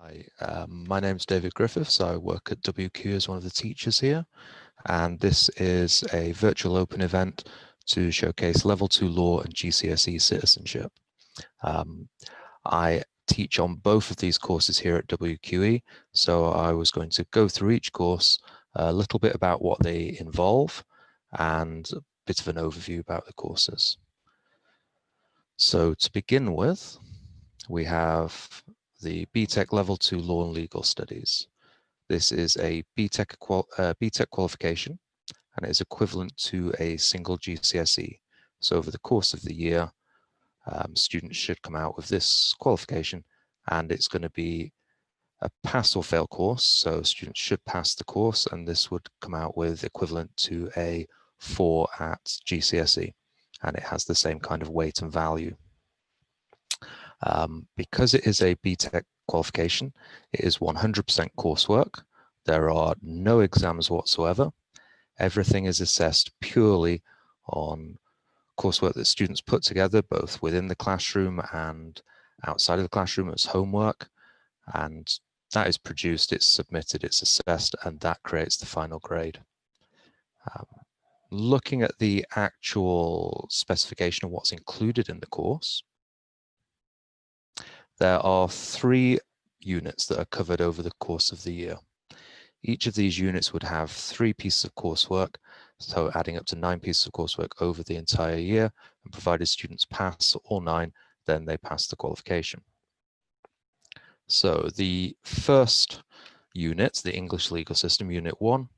Hi, my name's David Griffiths. I work at WQE as one of the teachers here, and this is a virtual open event to showcase Level 2 Law and GCSE Citizenship. I teach on both of these courses here at WQE, so I was going to go through each course, a little bit about what they involve, and a bit of an overview about the courses. So to begin with, we have the BTEC Level 2 Law and Legal Studies. This is a BTEC qualification, and it is equivalent to a single GCSE. So over the course of the year, students should come out with this qualification, and it's going to be a pass or fail course. So students should pass the course, and this would come out with equivalent to a 4 at GCSE, and it has the same kind of weight and value. Because it is a BTEC qualification, it is 100% coursework. There are no exams whatsoever. Everything is assessed purely on coursework that students put together, both within the classroom and outside of the classroom as homework. And that is produced, it's submitted, it's assessed, and that creates the final grade. Looking at the actual specification of what's included in the course, there are 3 units that are covered over the course of the year. Each of these units would have 3 pieces of coursework, so adding up to 9 pieces of coursework over the entire year, and provided students pass all 9, then they pass the qualification. So the first unit, the English Legal System, Unit 1,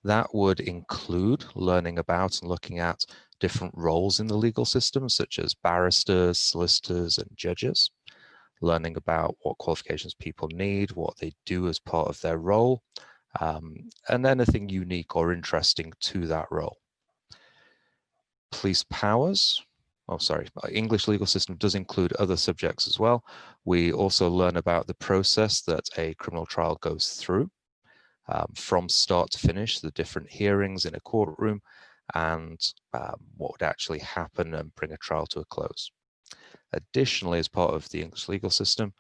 that would include learning about and looking at different roles in the legal system, such as barristers, solicitors, and judges. Learning about what qualifications people need, what they do as part of their role, and anything unique or interesting to that role. Police powers, English legal system does include other subjects as well. We also learn about the process that a criminal trial goes through, from start to finish, the different hearings in a courtroom, and what would actually happen and bring a trial to a close. Additionally, as part of the English legal system,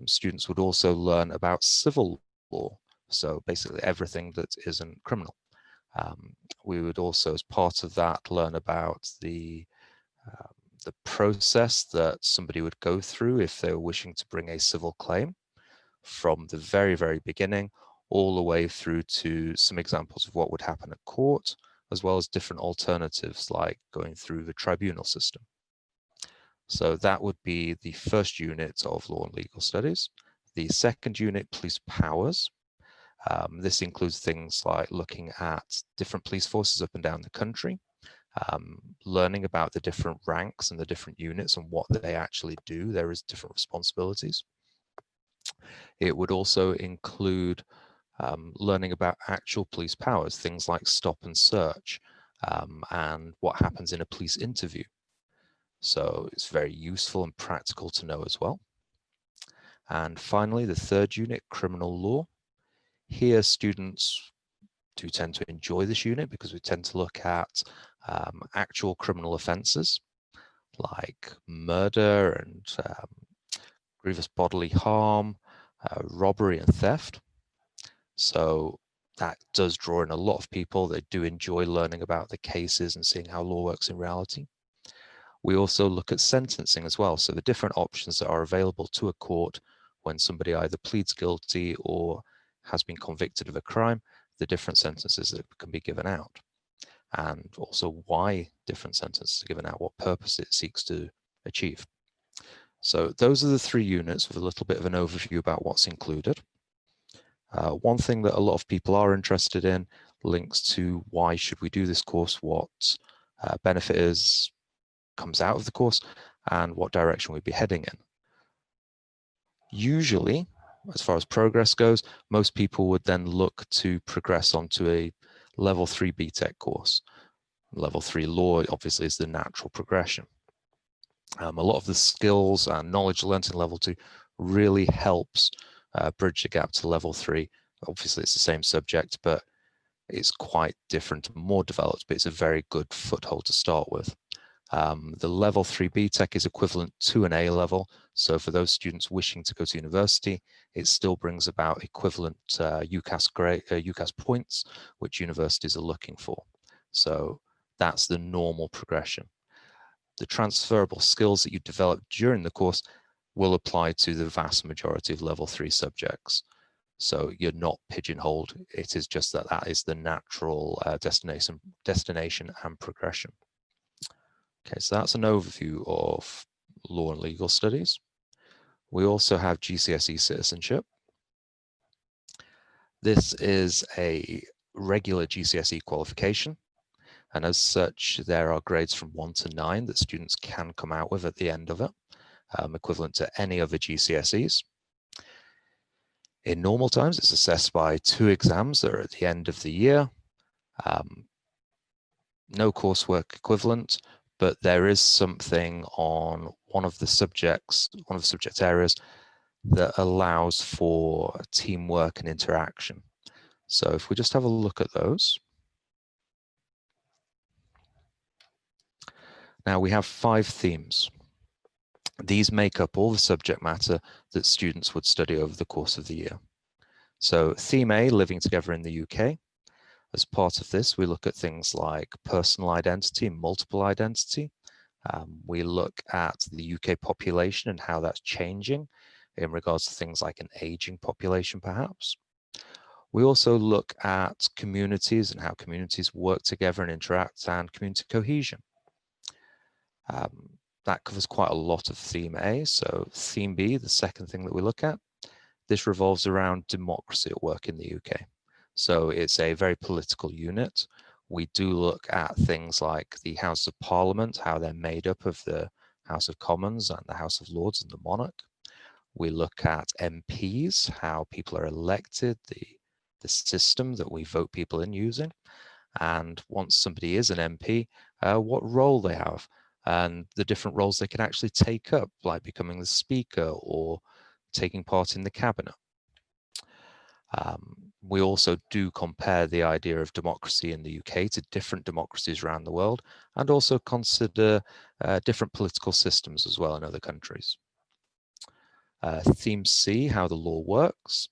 students would also learn about civil law, so basically everything that isn't criminal. We would also, as part of that, learn about the process that somebody would go through if they were wishing to bring a civil claim, from the very, very beginning all the way through to some examples of what would happen at court, as well as different alternatives like going through the tribunal system. So that would be the first unit of Law and Legal Studies. The second unit, Police Powers. This includes things like looking at different police forces up and down the country, learning about the different ranks and the different units and what they actually do. There is different responsibilities. It would also include learning about actual police powers, things like stop and search, and what happens in a police interview. So it's very useful and practical to know as well. And finally, the third unit, criminal law. Here, students do tend to enjoy this unit because we tend to look at actual criminal offences like murder and grievous bodily harm, robbery and theft. So that does draw in a lot of people. They do enjoy learning about the cases and seeing how law works in reality. We also look at sentencing as well. So the different options that are available to a court when somebody either pleads guilty or has been convicted of a crime, the different sentences that can be given out, and also why different sentences are given out, what purpose it seeks to achieve. So those are the 3 units with a little bit of an overview about what's included. One thing that a lot of people are interested in links to why should we do this course, what benefit comes out of the course, and what direction we'd be heading in. Usually, as far as progress goes, most people would then look to progress onto a level 3 BTEC course. Level 3 law obviously is the natural progression. A lot of the skills and knowledge learnt in level 2 really helps bridge the gap to level 3. Obviously it's the same subject, but it's quite different and more developed, but it's a very good foothold to start with. The level 3 BTEC is equivalent to an A level. So for those students wishing to go to university, it still brings about equivalent UCAS points, which universities are looking for. So that's the normal progression. The transferable skills that you develop during the course will apply to the vast majority of level 3 subjects. So you're not pigeonholed. It is just that that is the natural destination and progression. Okay, so that's an overview of law and legal studies. We also have GCSE citizenship. This is a regular GCSE qualification, and as such, there are grades from 1 to 9 that students can come out with at the end of it, equivalent to any other GCSEs. In normal times, it's assessed by 2 exams that are at the end of the year. No coursework equivalent, but there is something on one of the subject areas that allows for teamwork and interaction. So if we just have a look at those. Now we have 5 themes. These make up all the subject matter that students would study over the course of the year. So theme A, living together in the UK. As part of this, we look at things like personal identity and multiple identity. We look at the UK population and how that's changing in regards to things like an aging population, perhaps. We also look at communities and how communities work together and interact, and community cohesion. That covers quite a lot of theme A. So theme B, the second thing that we look at, this revolves around democracy at work in the UK. So it's a very political unit. We do look at things like the House of Parliament, how they're made up of the House of Commons and the House of Lords and the monarch. We look at MPs, how people are elected, the system that we vote people in using. And once somebody is an MP, what role they have and the different roles they can actually take up, like becoming the Speaker or taking part in the cabinet. We also do compare the idea of democracy in the UK to different democracies around the world, and also consider different political systems as well in other countries. Theme C, how the law works.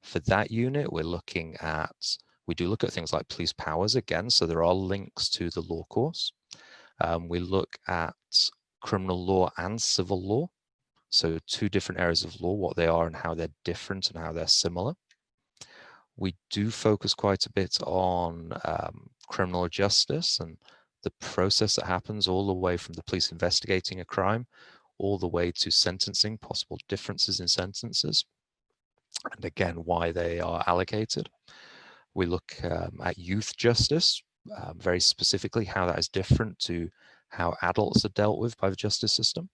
For that unit, we do look at things like police powers again, so there are links to the law course. We look at criminal law and civil law, so 2 different areas of law, what they are and how they're different and how they're similar. We do focus quite a bit on criminal justice and the process that happens all the way from the police investigating a crime all the way to sentencing, possible differences in sentences, and again, why they are allocated. We look at youth justice, very specifically how that is different to how adults are dealt with by the justice system.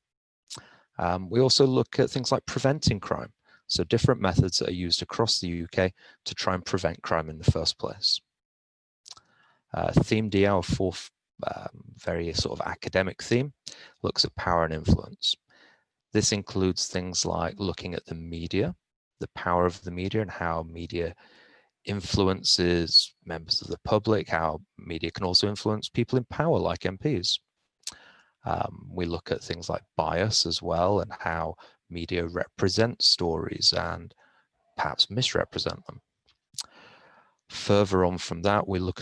We also look at things like preventing crime. So different methods that are used across the UK to try and prevent crime in the first place. Theme D, our 4th very sort of academic theme, looks at power and influence. This includes things like looking at the media, the power of the media and how media influences members of the public, how media can also influence people in power like MPs. We look at things like bias as well and how media represent stories and perhaps misrepresent them. Further on from that, we look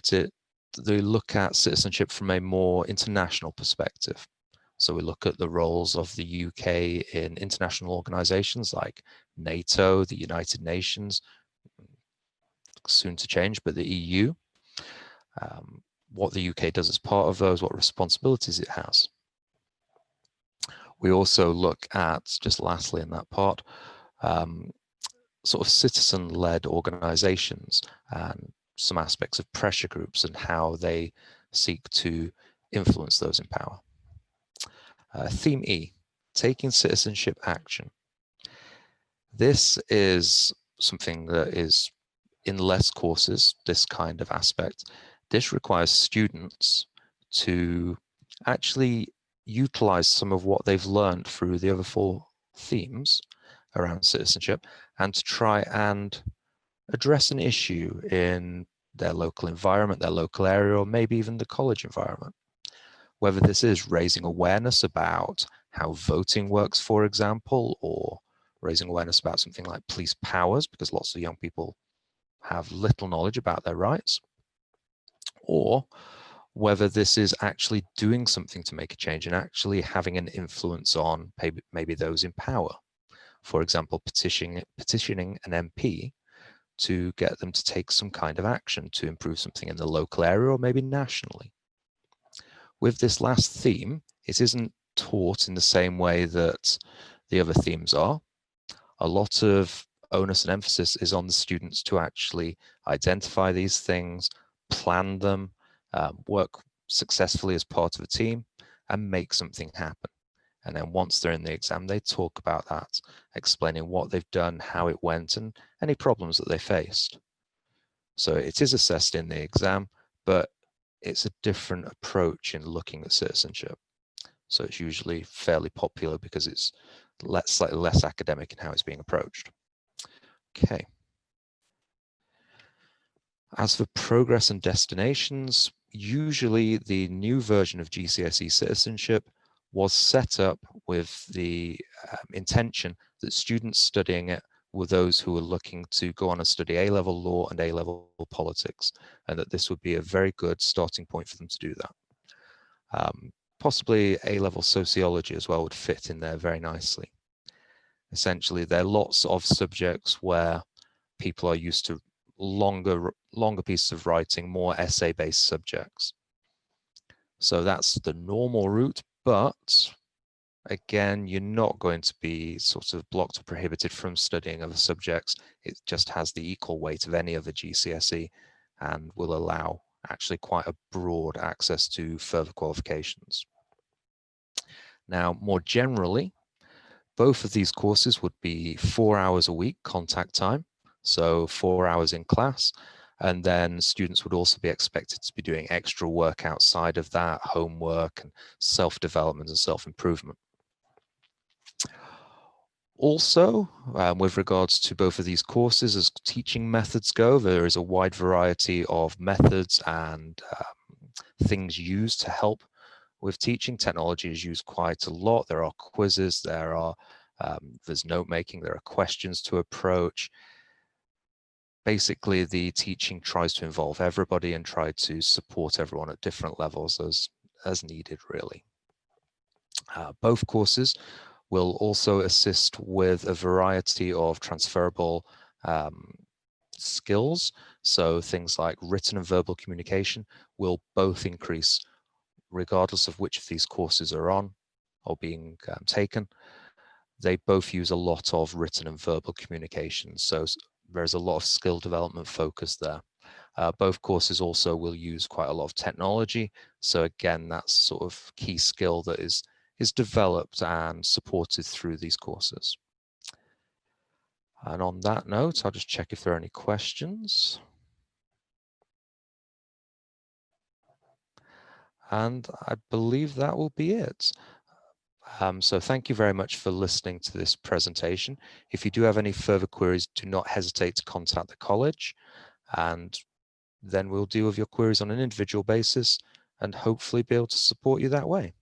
at citizenship from a more international perspective. So we look at the roles of the UK in international organizations like NATO, the United Nations, soon to change, but the EU, what the UK does as part of those, what responsibilities it has. We also look at, just lastly in that part, sort of citizen-led organizations and some aspects of pressure groups and how they seek to influence those in power. Theme E, taking citizenship action. This is something that is in less courses, this kind of aspect. This requires students to actually utilize some of what they've learned through the other 4 themes around citizenship and to try and address an issue in their local environment, their local area, or maybe even the college environment. whether this is raising awareness about how voting works, for example, or raising awareness about something like police powers, because lots of young people have little knowledge about their rights, or whether this is actually doing something to make a change and actually having an influence on maybe those in power. For example, petitioning an MP to get them to take some kind of action to improve something in the local area or maybe nationally. With this last theme, it isn't taught in the same way that the other themes are. A lot of onus and emphasis is on the students to actually identify these things, plan them, work successfully as part of a team, and make something happen. And then once they're in the exam, they talk about that, explaining what they've done, how it went, and any problems that they faced. So it is assessed in the exam, but it's a different approach in looking at citizenship. So it's usually fairly popular because it's slightly less academic in how it's being approached. Okay. As for progress and destinations, usually the new version of GCSE citizenship was set up with the intention that students studying it were those who were looking to go on and study A-level law and A-level politics, and that this would be a very good starting point for them to do that. Possibly A-level sociology as well would fit in there very nicely. Essentially, there are lots of subjects where people are used to longer pieces of writing, more essay-based subjects. So that's the normal route, but again, you're not going to be sort of blocked or prohibited from studying other subjects. It just has the equal weight of any other GCSE and will allow actually quite a broad access to further qualifications. Now, more generally, both of these courses would be 4 hours a week contact time, so 4 hours in class, and then students would also be expected to be doing extra work outside of that, homework and self-development and self-improvement. Also, with regards to both of these courses, as teaching methods go, there is a wide variety of methods and things used to help with teaching. Technology is used quite a lot. There are quizzes, there's note making, there are questions to approach. Basically, the teaching tries to involve everybody and try to support everyone at different levels as needed, really. Both courses will also assist with a variety of transferable skills. So things like written and verbal communication will both increase regardless of which of these courses are on or being taken. They both use a lot of written and verbal communication. So there's a lot of skill development focus there. Both courses also will use quite a lot of technology. So again, that's sort of key skill that is developed and supported through these courses. And on that note, I'll just check if there are any questions. And I believe that will be it. So thank you very much for listening to this presentation. If you do have any further queries, do not hesitate to contact the college, and then we'll deal with your queries on an individual basis and hopefully be able to support you that way.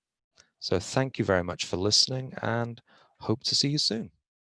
So thank you very much for listening and hope to see you soon.